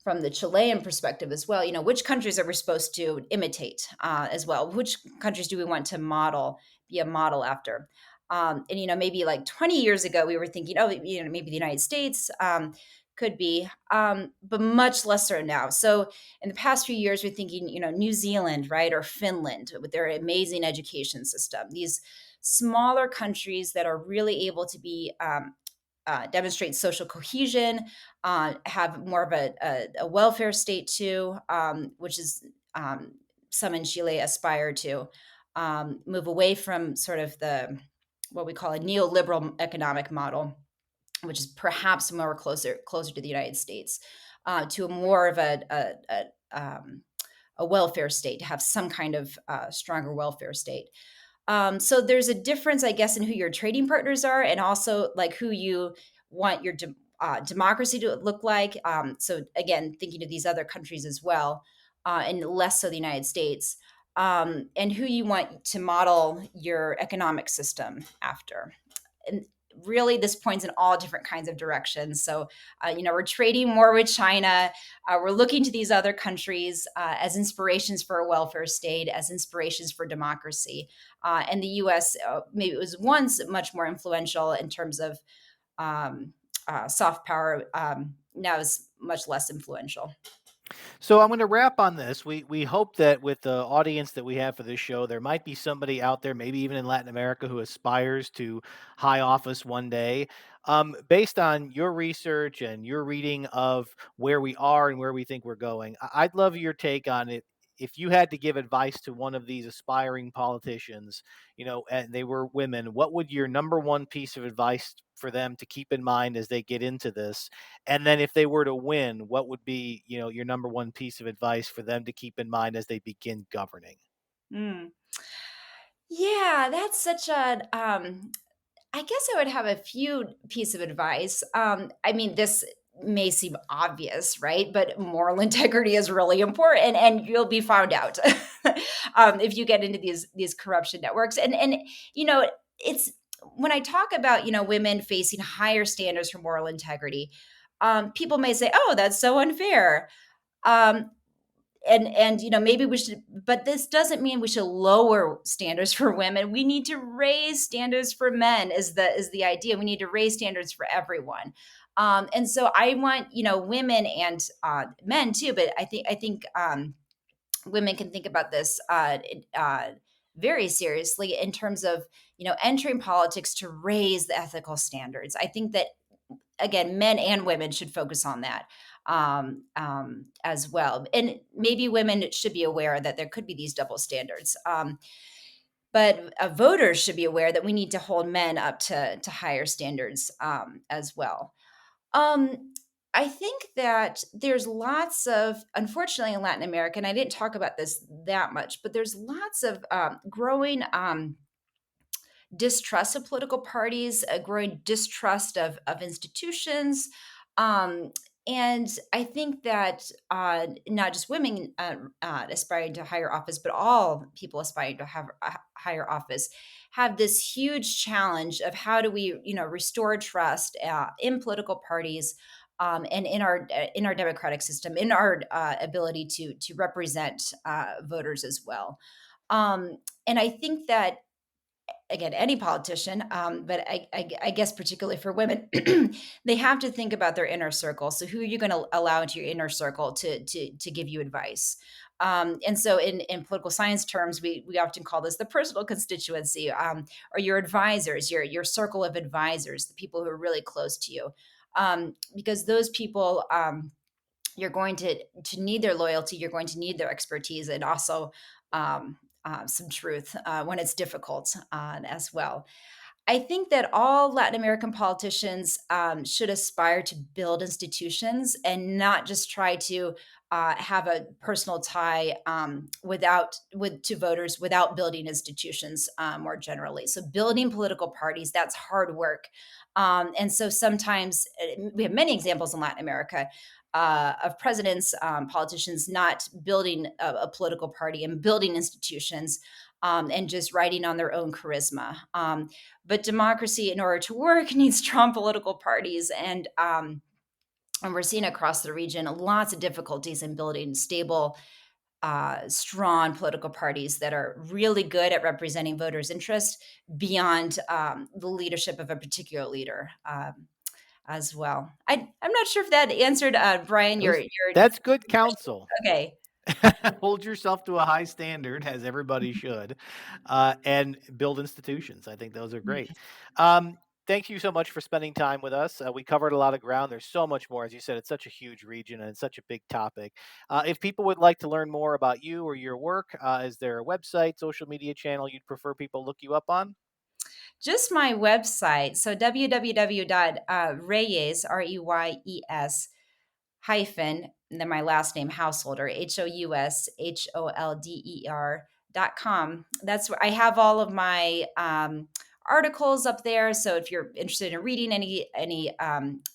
from the Chilean perspective as well. Which countries are we supposed to imitate as well? Which countries do we want to be a model after? And maybe like 20 years ago, we were thinking, oh, maybe the United States could be, but much lesser now. So in the past few years, we're thinking, New Zealand, right, or Finland with their amazing education system. These smaller countries that are really able to be demonstrate social cohesion, have more of a welfare state too, which is some in Chile aspire to move away from sort of the what we call a neoliberal economic model, which is perhaps more closer to the United States, to a more of a welfare state, to have some kind of stronger welfare state. So there's a difference, I guess, in who your trading partners are, and also like who you want your democracy to look like. So again, thinking of these other countries as well, and less so the United States, and who you want to model your economic system after. And really, this points in all different kinds of directions. So, we're trading more with China. We're looking to these other countries as inspirations for a welfare state, as inspirations for democracy. And the U.S. Maybe it was once much more influential in terms of soft power. Now is much less influential. So I'm going to wrap on this. We hope that with the audience that we have for this show, there might be somebody out there, maybe even in Latin America, who aspires to high office one day. Based on your research and your reading of where we are and where we think we're going, I'd love your take on it. If you had to give advice to one of these aspiring politicians, and they were women, what would your number one piece of advice for them to keep in mind as they get into this? And then if they were to win, what would be, your number one piece of advice for them to keep in mind as they begin governing? Mm. Yeah, that's such I guess I would have a few piece of advice. I mean, this may seem obvious, right? But moral integrity is really important, and you'll be found out if you get into these corruption networks. And it's when I talk about women facing higher standards for moral integrity, people may say, "Oh, that's so unfair." Um, and maybe we should, but this doesn't mean we should lower standards for women. We need to raise standards for men is the idea. We need to raise standards for everyone. And so I want women and men too, but I think women can think about this very seriously in terms of entering politics to raise the ethical standards. I think that, again, men and women should focus on that as well. And maybe women should be aware that there could be these double standards. But voters should be aware that we need to hold men up to higher standards as well. Um, I think that there's lots of, unfortunately, in Latin America, and I didn't talk about this that much, but there's lots of growing distrust of political parties, a growing distrust of institutions. Um, and I think that not just women aspiring to higher office, but all people aspiring to have a higher office have this huge challenge of how do we, restore trust in political parties, and in our democratic system, in our ability to represent voters as well. And I think that, again, any politician, but I guess particularly for women, they have to think about their inner circle. So who are you going to allow into your inner circle to give you advice? And so in political science terms, we often call this the personal constituency, or your advisors, your circle of advisors, the people who are really close to you, because those people, you're going to need their loyalty, you're going to need their expertise, and also some truth when it's difficult as well. I think that all Latin American politicians should aspire to build institutions and not just try to have a personal tie to voters without building institutions more generally. So building political parties, that's hard work. And so sometimes we have many examples in Latin America of presidents, politicians not building a political party and building institutions, and just riding on their own charisma. But democracy, in order to work, needs strong political parties. And we're seeing across the region lots of difficulties in building stable, strong political parties that are really good at representing voters' interest beyond the leadership of a particular leader. As well. I'm not sure if that answered, Brian, your That's good counsel. okay. Hold yourself to a high standard, as everybody should, and build institutions. I think those are great. Thank you so much for spending time with us. We covered a lot of ground. There's so much more. As you said, it's such a huge region and it's such a big topic. If people would like to learn more about you or your work, is there a website, social media channel you'd prefer people look you up on? Just my website. So www.reyes, Reyes hyphen, and then my last name, Householder, HOUSHOLDER.com. That's where I have all of my articles up there. So if you're interested in reading any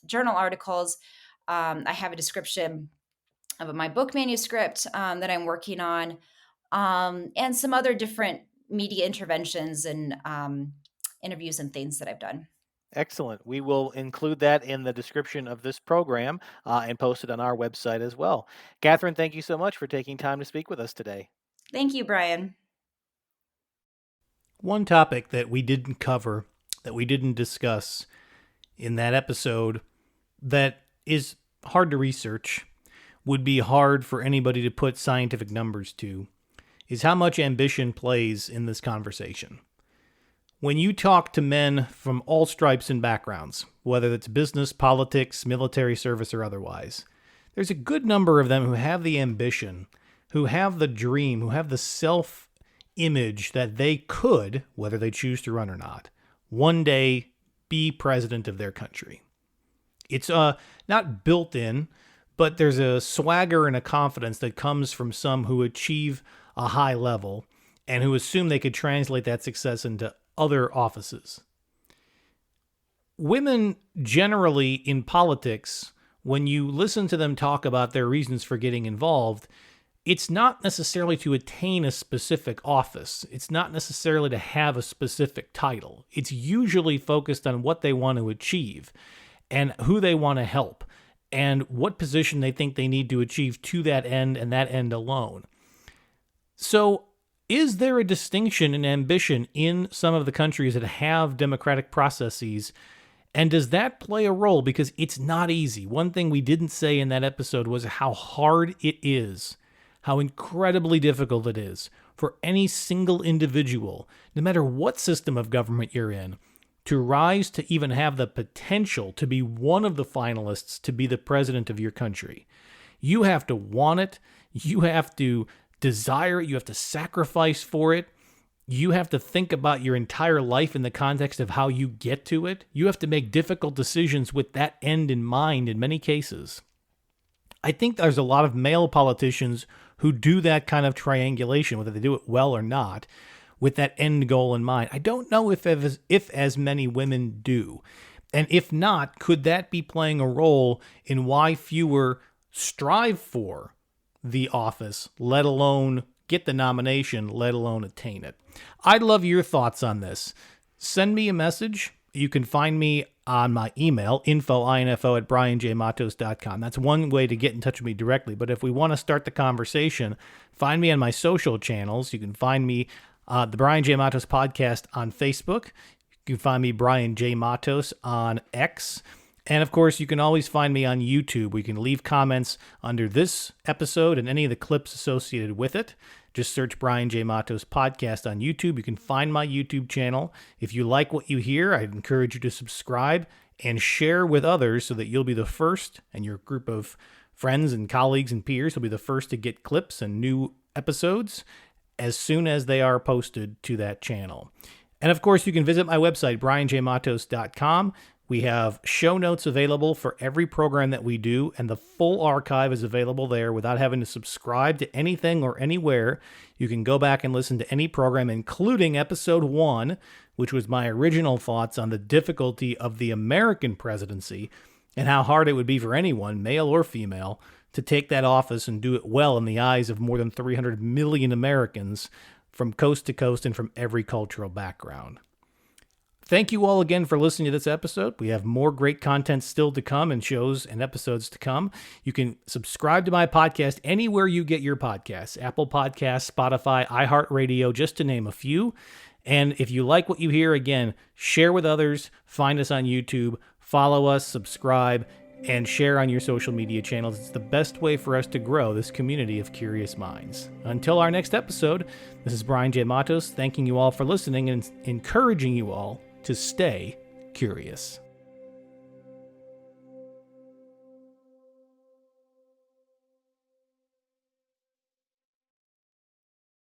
journal articles, I have a description of my book manuscript that I'm working on, and some other different media interventions and interviews and things that I've done. Excellent. We will include that in the description of this program and post it on our website as well. Catherine, thank you so much for taking time to speak with us today. Thank you, Brian. One topic that we didn't cover, that we didn't discuss in that episode, that is hard to research, would be hard for anybody to put scientific numbers to, is how much ambition plays in this conversation. When you talk to men from all stripes and backgrounds, whether it's business, politics, military service, or otherwise, there's a good number of them who have the ambition, who have the dream, who have the self-image that they could, whether they choose to run or not, one day be president of their country. It's not built in, but there's a swagger and a confidence that comes from some who achieve a high level and who assume they could translate that success into other offices. Women generally in politics when you listen to them talk about their reasons for getting involved, it's not necessarily to attain a specific office. It's not necessarily to have a specific title. It's usually focused on what they want to achieve and who they want to help and what position they think they need to achieve to that end and that end alone. So, is there a distinction in ambition in some of the countries that have democratic processes? And does that play a role? Because it's not easy. One thing we didn't say in that episode was how hard it is, how incredibly difficult it is for any single individual, no matter what system of government you're in, to rise to even have the potential to be one of the finalists to be the president of your country. You have to want it. You have to desire it. You have to sacrifice for it. You have to think about your entire life in the context of how you get to it. You have to make difficult decisions with that end in mind in many cases. I think there's a lot of male politicians who do that kind of triangulation, whether they do it well or not, with that end goal in mind. I don't know if as many women do. And if not, could that be playing a role in why fewer strive for the office, let alone get the nomination, let alone attain it? I'd love your thoughts on this. Send me a message. You can find me on my email, info@brianjmatos.com. That's one way to get in touch with me directly. But if we want to start the conversation, find me on my social channels. You can find me the Brian J. Matos Podcast on Facebook. You can find me Brian J. Matos on X. And of course, you can always find me on YouTube. We can leave comments under this episode and any of the clips associated with it. Just search Brian J. Matos Podcast on YouTube. You can find my YouTube channel. If you like what you hear, I'd encourage you to subscribe and share with others so that you'll be the first, and your group of friends and colleagues and peers will be the first to get clips and new episodes as soon as they are posted to that channel. And of course, you can visit my website, brianjmatos.com. We have show notes available for every program that we do, and the full archive is available there without having to subscribe to anything or anywhere. You can go back and listen to any program, including episode 1, which was my original thoughts on the difficulty of the American presidency and how hard it would be for anyone, male or female, to take that office and do it well in the eyes of more than 300 million Americans from coast to coast and from every cultural background. Thank you all again for listening to this episode. We have more great content still to come and shows and episodes to come. You can subscribe to my podcast anywhere you get your podcasts, Apple Podcasts, Spotify, iHeartRadio, just to name a few. And if you like what you hear, again, share with others, find us on YouTube, follow us, subscribe, and share on your social media channels. It's the best way for us to grow this community of curious minds. Until our next episode, this is Brian J. Matos, thanking you all for listening and encouraging you all to stay curious.